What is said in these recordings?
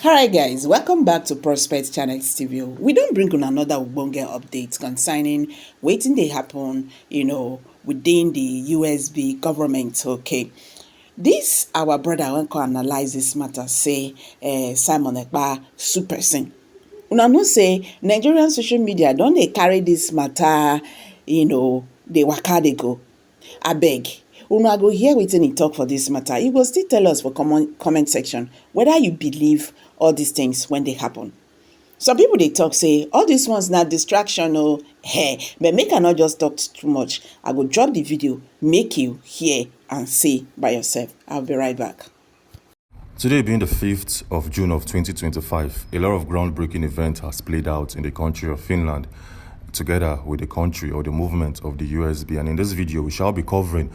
Alright guys, welcome back to Prospect Channel TV. We don't bring on another ogbonge update concerning wetin dey happen, within the USB government. Okay. This our brother wen come analyze this matter say Simon Ekpa sue person. Una know say Nigerian social media don dey carry this matter, dey waka dey go. Abeg, una go hear wetin e talk for this matter. You go still tell us for comment section whether you believe all these things when they happen. Some people dey talk say all these ones na distraction o. But make I not just talk too much. I go drop the video, make you hear and see by yourself. I'll be right back. Today being the 5th of June of 2025, a lot of groundbreaking event has played out in the country of Finland, together with the country or the movement of the USB. And in this video, we shall be covering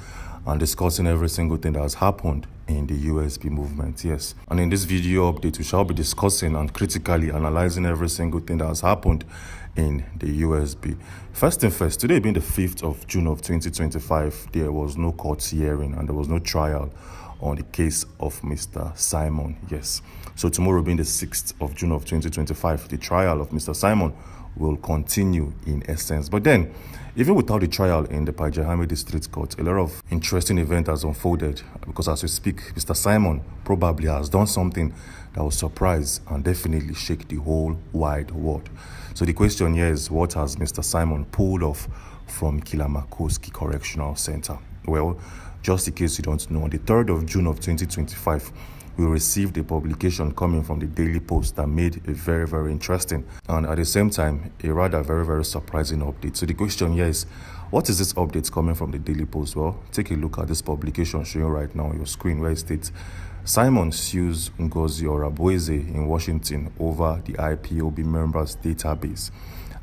and discussing every single thing that has happened in the USB movement. Yes. And in this video update, we shall be discussing and critically analyzing every single thing that has happened in the USB. First thing first, today being the 5th of June of 2025, there was no court hearing and there was no trial on the case of Mr. Simon. Yes. So tomorrow being the 6th of June of 2025, the trial of Mr. Simon will continue in essence. But then, even without the trial in the Pajahami District Court, a lot of interesting event has unfolded because as we speak, Mr. Simon probably has done something that will surprise and definitely shake the whole wide world. So the question here is, what has Mr. Simon pulled off from Kilamakoski Correctional Center? Well, just in case you don't know, on the 3rd of June of 2025, we received a publication coming from the Daily Post that made a very, very interesting and at the same time, a rather very, very surprising update. So the question here is, what is this update coming from the Daily Post? Well, take a look at this publication showing right now on your screen where it states, Simon sues Ngozi Orabueze in Washington over the IPOB members database.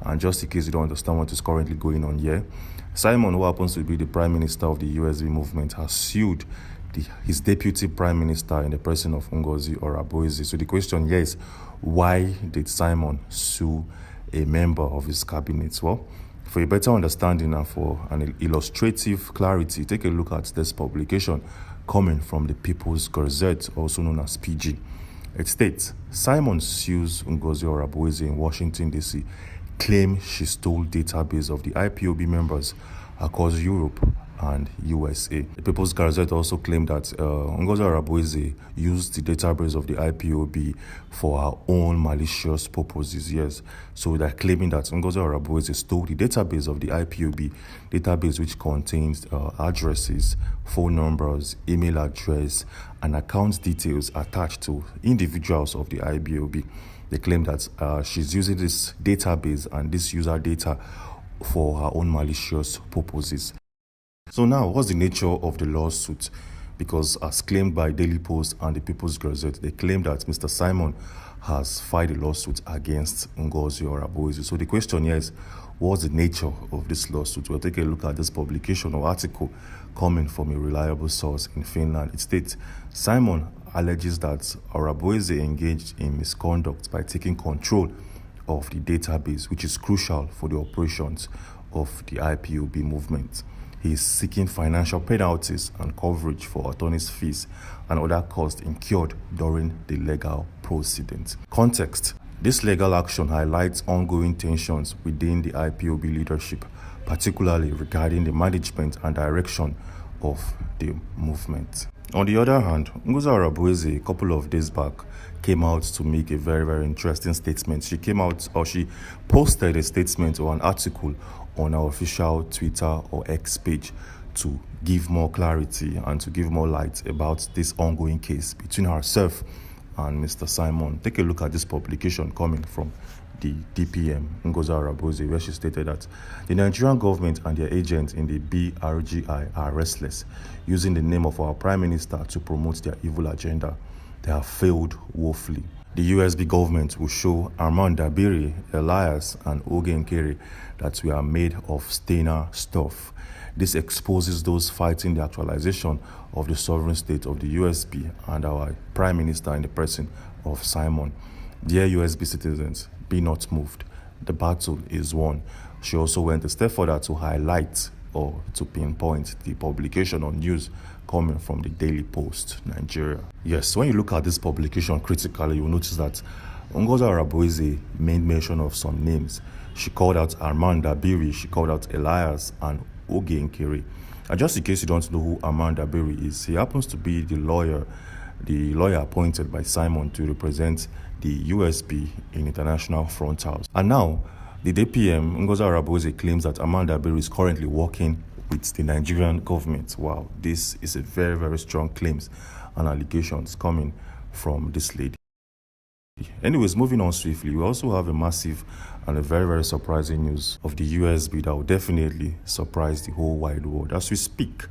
And just in case you don't understand what is currently going on here, Simon, who happens to be the Prime Minister of the USB movement, has sued his deputy prime minister in the person of Ngozi Orabueze. So the question here is, why did Simon sue a member of his cabinet? Well, for a better understanding and for an illustrative clarity, take a look at this publication coming from the People's Gazette, also known as PG. It states, Simon sues Ngozi Orabueze in Washington, D.C., claim she stole database of the IPOB members across Europe and USA. The People's Gazette also claimed that Ngozi Orabueze used the database of the IPOB for her own malicious purposes. Yes, so they're claiming that Ngozi Orabueze stole the database of the IPOB, database which contains addresses, phone numbers, email address, and account details attached to individuals of the IPOB. They claim that she's using this database and this user data for her own malicious purposes. So now, what's the nature of the lawsuit? Because as claimed by Daily Post and the People's Gazette, they claim that Mr. Simon has filed a lawsuit against Ngozi Orabueze. So the question here is, what's the nature of this lawsuit? We'll take a look at this publication or article coming from a reliable source in Finland. It states, Simon alleges that Orabueze engaged in misconduct by taking control of the database, which is crucial for the operations of the IPOB movement. He is seeking financial penalties and coverage for attorney's fees and other costs incurred during the legal proceedings. Context: this legal action highlights ongoing tensions within the IPOB leadership, particularly regarding the management and direction of the movement. On the other hand, Ngozi Orabueze, a couple of days back, came out to make a very, very interesting statement. She posted a statement or an article on our official Twitter or X page to give more clarity and to give more light about this ongoing case between herself and Mr. Simon. Take a look at this publication coming from the DPM, Ngozi Orabueze, where she stated that the Nigerian government and their agents in the BRGI are restless, using the name of our Prime Minister to promote their evil agenda. They have failed woefully. The USB government will show Armand Dabiri, Elias, and Oge Nkere that we are made of stainer stuff. This exposes those fighting the actualization of the sovereign state of the USB and our Prime Minister in the person of Simon. Dear USB citizens, be not moved. The battle is won. She also went a step further to highlight or to pinpoint the publication or news coming from the Daily Post, Nigeria. Yes, when you look at this publication critically, you'll notice that Ngozi Araboize made mention of some names. She called out Armand Dabiri, she called out Elias and Oge Nkiri. And just in case you don't know who Armand Dabiri is, he happens to be the lawyer appointed by Simon to represent the USB in International Front House. And now, the DPM, Ngozi Araboize, claims that Armand Dabiri is currently working with the Nigerian government. Wow, this is a very, very strong claims and allegations coming from this lady. Anyways, moving on swiftly, we also have a massive and a very, very surprising news of the USB that will definitely surprise the whole wide world. As we speak,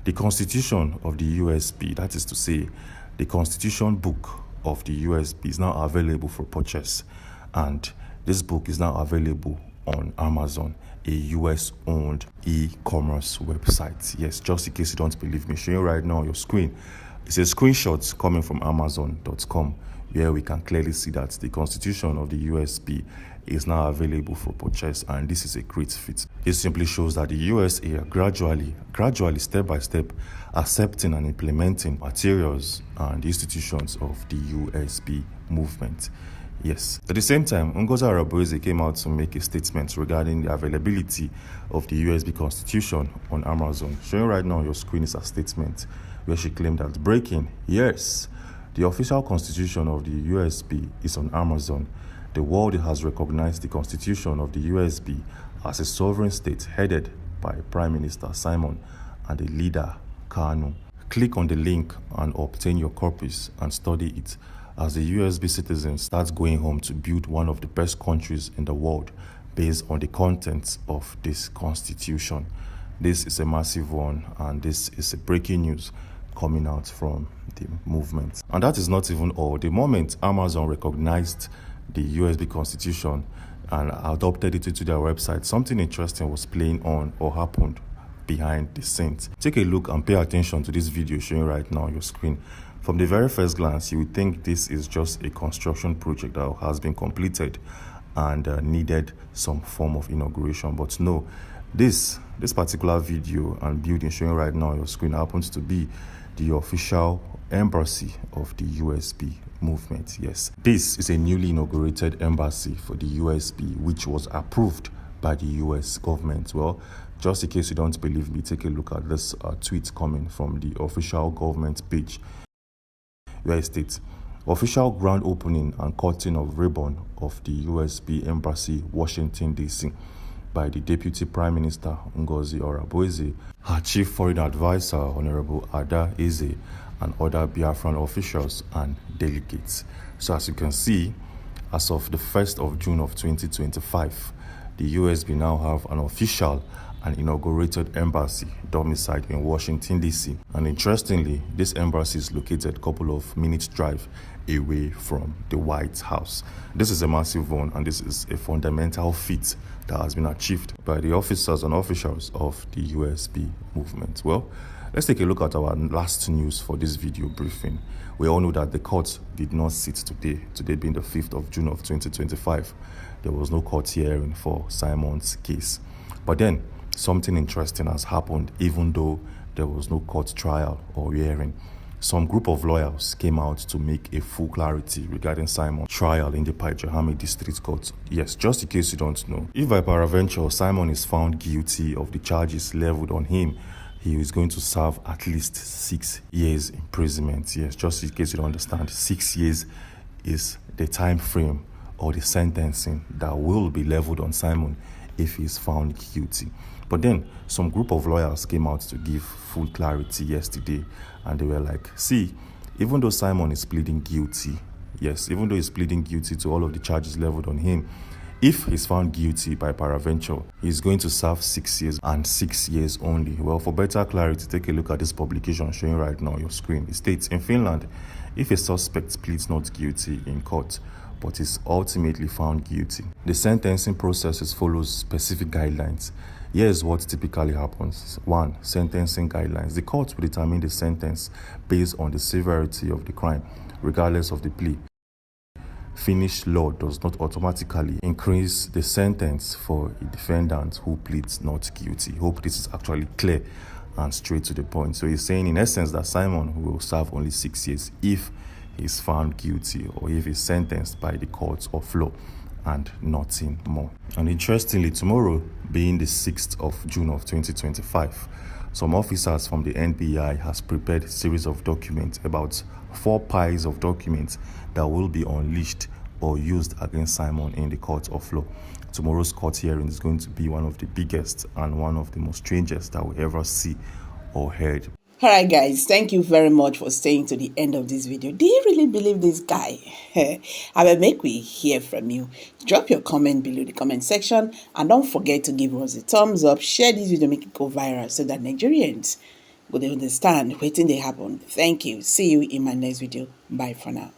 the constitution of the USB, that is to say, the constitution book of the USB, is now available for purchase. And this book is now available on Amazon, a US-owned e-commerce website. Yes, just in case you don't believe me, showing right now on your screen, it's a screenshot coming from Amazon.com, where we can clearly see that the constitution of the USB is now available for purchase, and this is a great feat. It simply shows that the USA are gradually, step by step, accepting and implementing materials and institutions of the USB movement. Yes. At the same time, Ngozi Araboize came out to make a statement regarding the availability of the USB Constitution on Amazon. Showing right now on your screen is a statement where she claimed that breaking, yes, the official constitution of the USB is on Amazon. The world has recognized the constitution of the USB as a sovereign state headed by Prime Minister Simon and the leader Kanu. Click on the link and obtain your copies and study it as the USB citizen starts going home to build one of the best countries in the world based on the contents of this constitution. This is a massive one, and this is a breaking news coming out from the movement. And that is not even all. The moment Amazon recognized the USB constitution and adopted it into their website, something interesting was playing on or happened behind the scenes. Take a look and pay attention to this video showing right now on your screen. From the very first glance, you would think this is just a construction project that has been completed and needed some form of inauguration. But no, this particular video and building showing right now on your screen happens to be the official embassy of the USB movement. Yes, this is a newly inaugurated embassy for the USB, which was approved by the US government. Well, just in case you don't believe me, take a look at this tweet coming from the official government page, where it states, official grand opening and cutting of ribbon of the USB Embassy, Washington, D.C. by the Deputy Prime Minister Ngozi Araboize, her Chief Foreign Advisor, Honorable Ada Eze, and other Biafran officials and delegates. So as you can see, as of the 1st of June of 2025, the USB now have an official and inaugurated embassy domiciled in Washington, D.C. And interestingly, this embassy is located a couple of minutes drive away from the White House. This is a massive one, and this is a fundamental feat that has been achieved by the officers and officials of the USB movement. Well, let's take a look at our last news for this video briefing. We all know that the court did not sit today being the 5th of June of 2025. There was no court hearing for Simon's case. But then, something interesting has happened, even though there was no court trial or hearing. Some group of lawyers came out to make a full clarity regarding Simon's trial in the Paijahami District Court. Yes, just in case you don't know, if by peradventure Simon is found guilty of the charges leveled on him, he is going to serve at least 6 years imprisonment. Yes, just in case you don't understand, 6 years is the time frame or the sentencing that will be leveled on Simon if he is found guilty. But then some group of lawyers came out to give full clarity yesterday, and they were like, see, even though Simon is pleading guilty, yes, even though he's pleading guilty to all of the charges leveled on him, if he's found guilty by peradventure, he's going to serve 6 years and 6 years only. Well, for better clarity, take a look at this publication showing right now on your screen. It states, in Finland, if a suspect pleads not guilty in court, but is ultimately found guilty, the sentencing process follows specific guidelines. Here's what typically happens. 1. Sentencing guidelines. The court will determine the sentence based on the severity of the crime, regardless of the plea. Finnish law does not automatically increase the sentence for a defendant who pleads not guilty. Hope this is actually clear and straight to the point. So he's saying in essence that Simon will serve only 6 years if he's found guilty or if he's sentenced by the courts of law and nothing more. And interestingly, tomorrow being the 6th of June of 2025, some officers from the NBI has prepared a series of documents, about 4 piles of documents that will be unleashed or used against Simon in the court of law. Tomorrow's court hearing is going to be one of the biggest and one of the most strangest that we ever see or heard. Alright guys, thank you very much for staying to the end of this video. Do you really believe this guy? I will make we hear from you. Drop your comment below the comment section and don't forget to give us a thumbs up, share this video, make it go viral so that Nigerians will understand what they happen. Thank you. See you in my next video. Bye for now.